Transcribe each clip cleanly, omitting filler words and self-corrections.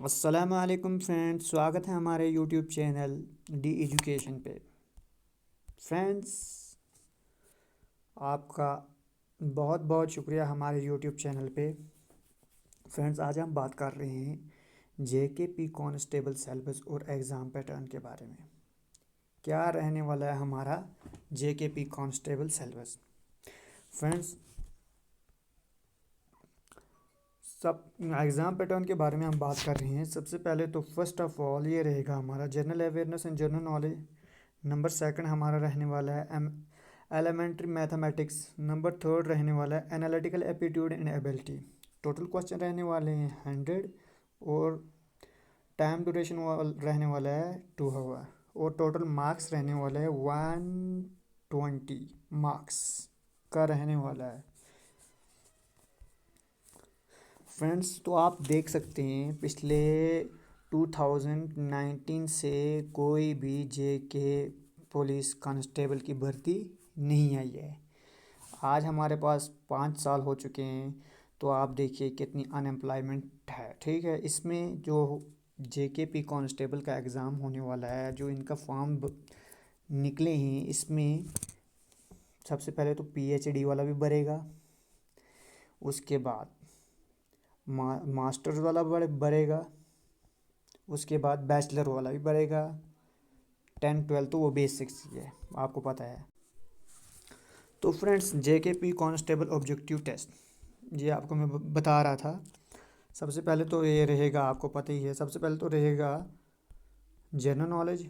अस्सलाम वालेकुम फ्रेंड्स, स्वागत है हमारे यूट्यूब चैनल डी एजुकेशन पे। फ्रेंड्स, आपका बहुत बहुत शुक्रिया हमारे यूट्यूब चैनल पे। फ्रेंड्स, आज हम बात कर रहे हैं जेकेपी कांस्टेबल सिलेबस और एग्ज़ाम पैटर्न के बारे में। क्या रहने वाला है हमारा जेकेपी कांस्टेबल सिलेबस। फ्रेंड्स, सब एग्ज़ाम पैटर्न के बारे में हम बात कर रहे हैं। सबसे पहले तो फर्स्ट ऑफ ऑल ये रहेगा हमारा general awareness and general knowledge. Number second हमारा रहने वाला है एलिमेंट्री मैथमेटिक्स। नंबर थर्ड रहने वाला है analytical aptitude and ability. Total question रहने वाले हैं 100 और टाइम ड्यूरेशन रहने वाला है 2 आवर और टोटल मार्क्स रहने वाला है 120 मार्क्स का रहने वाला है। फ्रेंड्स, तो आप देख सकते हैं पिछले 2019 से कोई भी जेके पुलिस कांस्टेबल की भर्ती नहीं आई है। आज हमारे पास 5 साल हो चुके हैं, तो आप देखिए कितनी अनएम्प्लॉयमेंट है। ठीक है, इसमें जो जेकेपी कांस्टेबल का एग्ज़ाम होने वाला है, जो इनका फॉर्म निकले हैं, इसमें सबसे पहले तो पीएचडी वाला भी भरेगा, उसके बाद मास्टर्स वाला भरेगा, उसके बाद बैचलर वाला भी भरेगा। 10 12 तो वो बेसिक्स ही है, आपको पता है। तो friends, JKP constable objective test, ये आपको मैं बता रहा था। सबसे पहले तो ये रहेगा, आपको पता ही है, सबसे पहले तो रहेगा जनरल नॉलेज,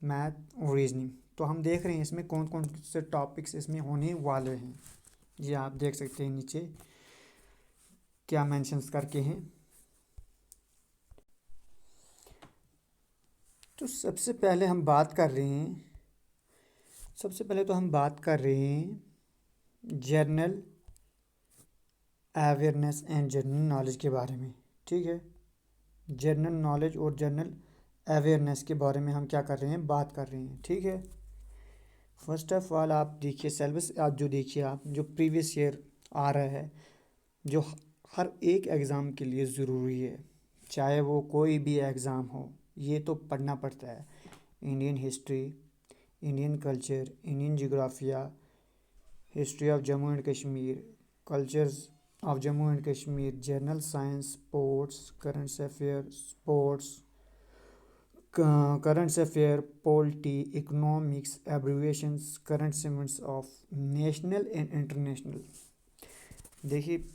मैथ और रीजनिंग। तो हम देख रहे हैं इसमें कौन कौन से टॉपिक्स इसमें होने वाले हैं। ये आप देख सकते हैं नीचे क्या मेंशंस करके हैं। तो सबसे पहले तो हम बात कर रहे हैं general awareness and general knowledge के बारे में। ठीक है, जनरल नॉलेज और जनरल अवेयरनेस के बारे में हम क्या कर रहे हैं, बात कर रहे हैं। ठीक है, फर्स्ट ऑफ ऑल आप देखिए सिलेबस, आप जो देखिए, आप जो प्रीवियस ईयर आ रहा है, जो हर एक एग्ज़ाम के लिए ज़रूरी है, चाहे वो कोई भी एग्ज़ाम हो, ये तो पढ़ना पड़ता है। Indian history, Indian culture, Indian जोग्राफिया, history of Jammu and Kashmir, cultures of Jammu and Kashmir, general science, sports, current affair, polity, economics, abbreviations, current events of national and international. देखिए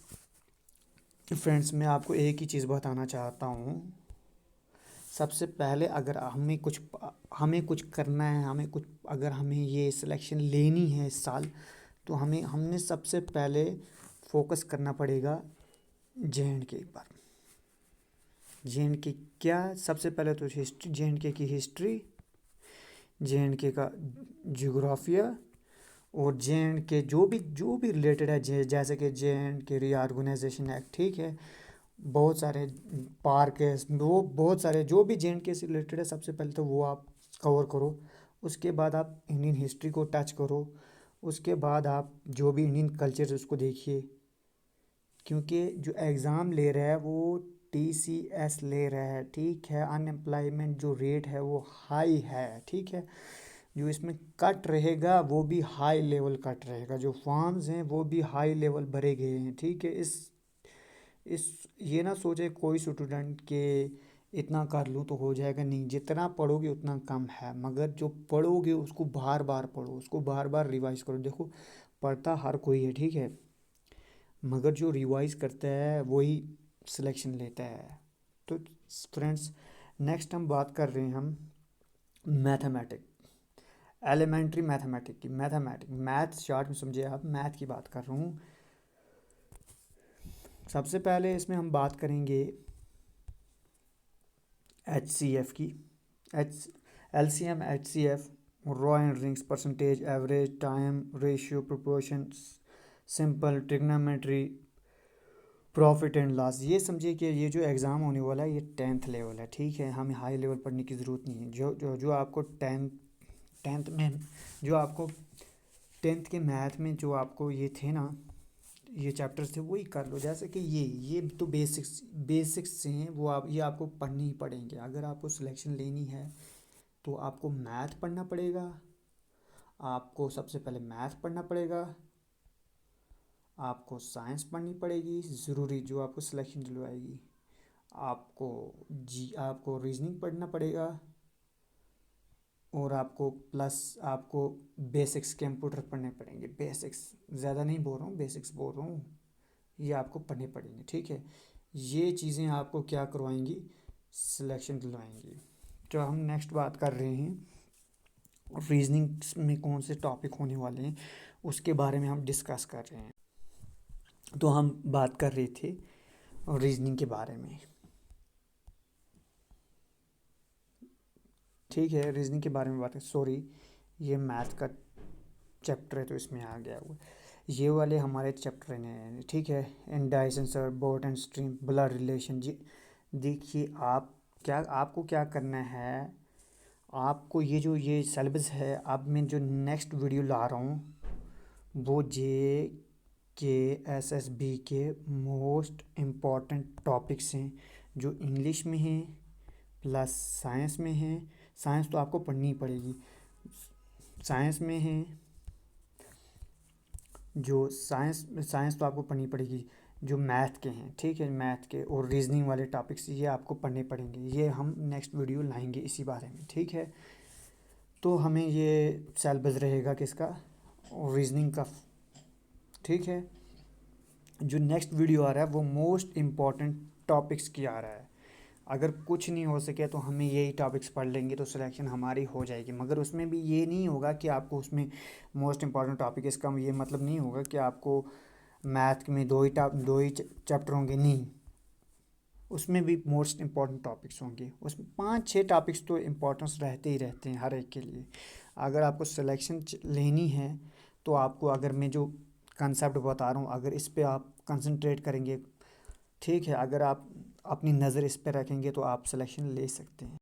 फ्रेंड्स, मैं आपको एक ही चीज़ बताना चाहता हूँ। सबसे पहले अगर हमें कुछ करना है, अगर हमें ये सिलेक्शन लेनी है इस साल, तो हमने सबसे पहले फोकस करना पड़ेगा जे.एंड.के पर। जे.एंड.के क्या, सबसे पहले तो हिस्ट्री, जे.एंड.के की हिस्ट्री, जे.एंड.के का जोग्राफिया और जे.एंड.के जो भी रिलेटेड है, जैसे कि जे.एंड.के रीऑर्गेनाइजेशन एक्ट। ठीक है, बहुत सारे पार्क है, वो बहुत सारे जो भी जे.एंड.के से रिलेटेड है, सबसे पहले तो वो आप कवर करो। उसके बाद आप इंडियन हिस्ट्री को टच करो। उसके बाद आप जो भी इंडियन कल्चर है उसको देखिए, क्योंकि जो एग्ज़ाम ले रहा है वो टीसीएस ले रहा है। ठीक है, अनएम्प्लॉयमेंट जो रेट है वो हाई है। ठीक है, जो इसमें कट रहेगा वो भी हाई लेवल कट रहेगा, जो फॉर्म्स हैं वो भी हाई लेवल भरे गए हैं। ठीक है, इस ये ना सोचे कोई स्टूडेंट के इतना कर लूँ तो हो जाएगा, नहीं, जितना पढ़ोगे उतना कम है, मगर जो पढ़ोगे उसको बार बार पढ़ो, उसको बार बार रिवाइज करो। देखो, पढ़ता हर कोई है, ठीक है, मगर जो रिवाइज करता है वही सिलेक्शन लेता है। तो फ्रेंड्स, नेक्स्ट हम बात कर रहे हैं हम मैथमेटिक, एलिमेंट्री मैथमेटिक की। मैथ शॉर्ट में समझिए, आप मैथ की बात कर रहा हूँ। सबसे पहले इसमें हम बात करेंगे HCF की, H LCM, HCF, raw and rings, percentage, average, time, ratio, proportion, simple, trigonometry, profit and loss. ये समझिए कि ये जो एग्ज़ाम होने वाला है ये 10th लेवल है। ठीक है, हमें हाई लेवल पढ़ने की ज़रूरत नहीं है। जो आपको टेंथ में जो आपको टेंथ के मैथ में जो आपको ये थे ना, ये चैप्टर्स थे वही कर लो। जैसे कि ये तो बेसिक्स हैं, वो आप ये आपको पढ़नी ही पड़ेंगे। अगर आपको सिलेक्शन लेनी है तो आपको मैथ पढ़ना पड़ेगा, आपको सबसे पहले मैथ पढ़ना पड़ेगा, आपको साइंस पढ़नी पड़ेगी ज़रूरी, जो आपको सिलेक्शन दिलवाएगी। आपको आपको रीजनिंग पढ़ना पड़ेगा, और आपको प्लस आपको बेसिक्स कंप्यूटर पढ़ने पड़ेंगे। बेसिक्स ज़्यादा नहीं बोल रहा हूँ, बेसिक्स बोल रहा हूँ, ये आपको पढ़ने पड़ेंगे। ठीक है, ये चीज़ें आपको क्या करवाएंगी, सिलेक्शन दिलवाएंगी। तो हम नेक्स्ट बात कर रहे हैं रीजनिंग में कौन से टॉपिक होने वाले हैं, उसके बारे में हम डिस्कस कर रहे हैं। तो हम बात कर रहे थे रीजनिंग के बारे में। ठीक है, रीजनिंग के बारे में बात है। सॉरी, ये मैथ का चैप्टर है तो इसमें आ गया हुआ। ये वाले हमारे चैप्टर हैं। ठीक है, इंडाइसेंस और boat and stream, blood relation. जी देखिए, आपको क्या करना है, आपको ये सिलेबस है, अब मैं जो नेक्स्ट वीडियो ला रहा हूँ वो के एसएसबी के मोस्ट इम्पॉर्टेंट टॉपिक्स हैं, जो इंग्लिश में हैं प्लस साइंस में हैं। साइंस तो आपको पढ़नी ही पड़ेगी, साइंस में है जो साइंस तो आपको पढ़नी पड़ेगी, जो मैथ के हैं। ठीक है, मैथ के और रीजनिंग वाले टॉपिक्स ये आपको पढ़ने पड़ेंगे। ये हम नेक्स्ट वीडियो लाएंगे इसी बारे में। ठीक है, तो हमें ये सिलेबस रहेगा किसका, रीजनिंग का। ठीक है, जो नेक्स्ट वीडियो आ रहा है वो मोस्ट इम्पॉर्टेंट टॉपिक्स की आ रहा है। अगर कुछ नहीं हो सके तो हमें यही टॉपिक्स पढ़ लेंगे तो सिलेक्शन हमारी हो जाएगी। मगर उसमें भी ये नहीं होगा कि आपको उसमें मोस्ट इम्पॉर्टेंट टॉपिक, इसका ये मतलब नहीं होगा कि आपको मैथ में दो ही चैप्टर होंगे, नहीं। उसमें भी मोस्ट इम्पॉर्टेंट टॉपिक्स होंगे, उसमें 5-6 टॉपिक्स तो इम्पोर्टेंस रहते ही रहते हैं हर एक के लिए। अगर आपको सिलेक्शन लेनी है तो आपको, अगर मैं जो कंसेप्ट बता रहा हूँ, अगर इस पे आप कंसंट्रेट करेंगे, ठीक है, अगर आप अपनी नज़र इस पे रखेंगे तो आप सिलेक्शन ले सकते हैं।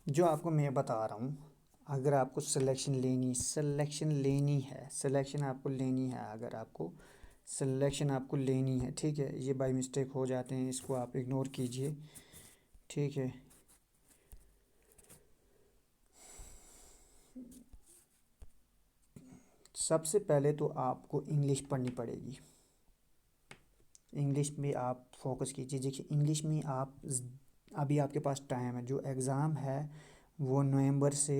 जो आपको मैं बता रहा हूँ, अगर आपको सिलेक्शन लेनी है, सिलेक्शन आपको लेनी है, अगर आपको सिलेक्शन आपको लेनी है, ठीक है, ये बाय मिस्टेक हो जाते हैं, इसको आप इग्नोर कीजिए। ठीक है, सबसे पहले तो आपको इंग्लिश पढ़नी पड़ेगी। इंग्लिश में आप फोकस कीजिए। देखिए, इंग्लिश में अभी आपके पास टाइम है, जो एग्ज़ाम है वो नवंबर से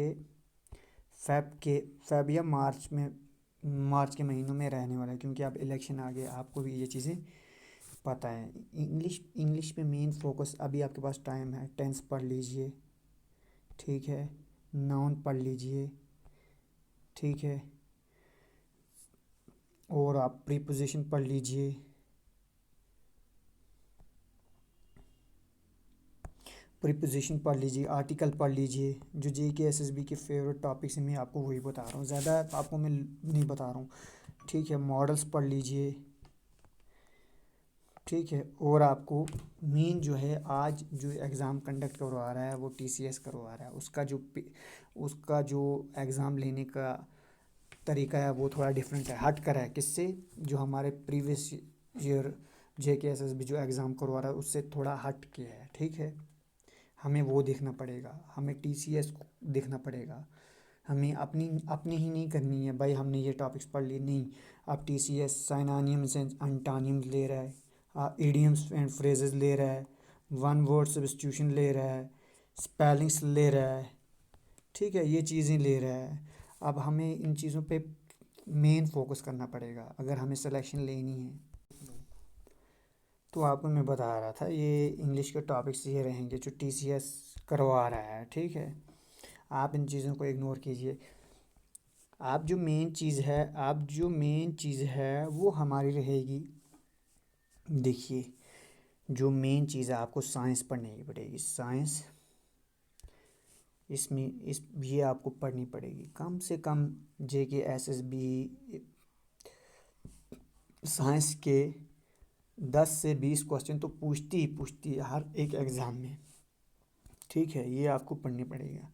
फेब या मार्च के महीनों में रहने वाला है, क्योंकि अब इलेक्शन आ गए, आपको भी ये चीज़ें पता है। इंग्लिश पे मेन फोकस, अभी आपके पास टाइम है, टेंस पढ़ लीजिए। ठीक है, नाउन पढ़ लीजिए। ठीक है, और आप प्रीपोजिशन पढ़ लीजिए। प्रीपोजिशन पढ़ लीजिए, आर्टिकल पढ़ लीजिए। जो के एसएसबी के फेवरेट टॉपिक्स हैं, मैं आपको वही बता रहा हूँ, ज़्यादा आपको मैं नहीं बता रहा हूँ। ठीक है, मॉडल्स पढ़ लीजिए। ठीक है, और आपको मेन जो है, आज जो एग्ज़ाम कंडक्ट करवा रहा है वो टीसीएस करवा रहा है, उसका जो एग्ज़ाम लेने का तरीका है वो थोड़ा डिफरेंट है, हट कर है। किससे, जो हमारे प्रीवियस ईयर के एसएसबी जो एग्ज़ाम करवा रहा है उससे थोड़ा हट के है। ठीक है, हमें वो देखना पड़ेगा, हमें टीसीएस को देखना पड़ेगा। हमें अपनी ही नहीं करनी है भाई, हमने ये टॉपिक्स पढ़ लिए, नहीं। अब टीसीएस साइनोनिम्स एंड एंटोनिम्स ले रहा है, इडियम्स एंड फ्रेजेस ले रहा है, वन वर्ड सब्स्टिट्यूशन ले रहा है, स्पेलिंग्स ले रहा है। ठीक है, ये चीज़ें ले रहा है। अब हमें इन चीज़ों पे मेन फोकस करना पड़ेगा अगर हमें सिलेक्शन लेनी है। तो आपको मैं बता रहा था, ये इंग्लिश के टॉपिक्स ये रहेंगे जो टीसीएस करवा रहा है। ठीक है, आप इन चीज़ों को इग्नोर कीजिए। आप जो मेन चीज़ है वो हमारी रहेगी। देखिए, जो मेन चीज़ है, आपको साइंस पढ़नी ही पड़ेगी। साइंस, इसमें ये आपको पढ़नी पड़ेगी कम से कम। के एसएसबी साइंस के 10 से 20 क्वेश्चन तो पूछती है हर एक एग्ज़ाम में। ठीक है, ये आपको पढ़नी पड़ेगा।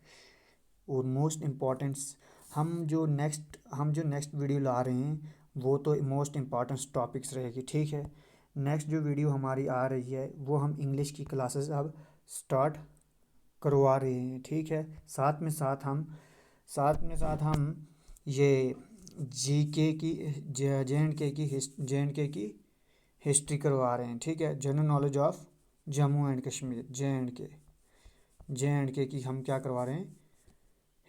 और मोस्ट इम्पॉर्टेंट्स, हम जो नेक्स्ट वीडियो ला रहे हैं वो तो मोस्ट इम्पॉर्टेंट टॉपिक्स रहेगी, ठीक है। नेक्स्ट जो वीडियो हमारी आ रही है वो हम इंग्लिश की क्लासेस अब स्टार्ट करवा रहे हैं, ठीक है। साथ में साथ हम ये जीके की जे एंड के की हिस्ट्री करवा रहे हैं, ठीक है। General knowledge of Jammu and Kashmir J and के की हम क्या करवा रहे हैं,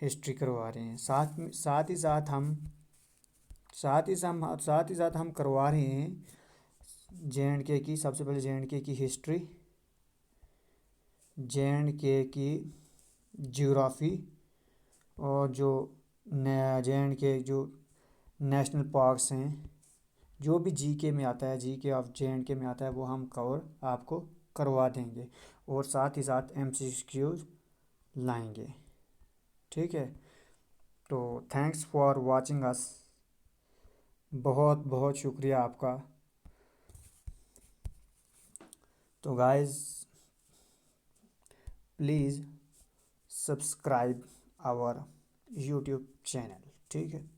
हिस्ट्री करवा रहे हैं। साथ ही साथ हम करवा रहे हैं जे.एंड.के की, सबसे पहले जे.एंड.के की हिस्ट्री, जे.एंड.के की ज्योग्राफी, और जो जे.एंड.के जो नेशनल पार्क्स हैं, जो भी जीके में आता है, जीके ऑफ जे.एंड.के में आता है, वो हम कवर आपको करवा देंगे। और साथ ही साथ एमसीक्यूज लाएंगे, ठीक है। तो थैंक्स फॉर वाचिंग अस, बहुत बहुत शुक्रिया आपका। तो guys please subscribe our YouTube channel, ठीक है।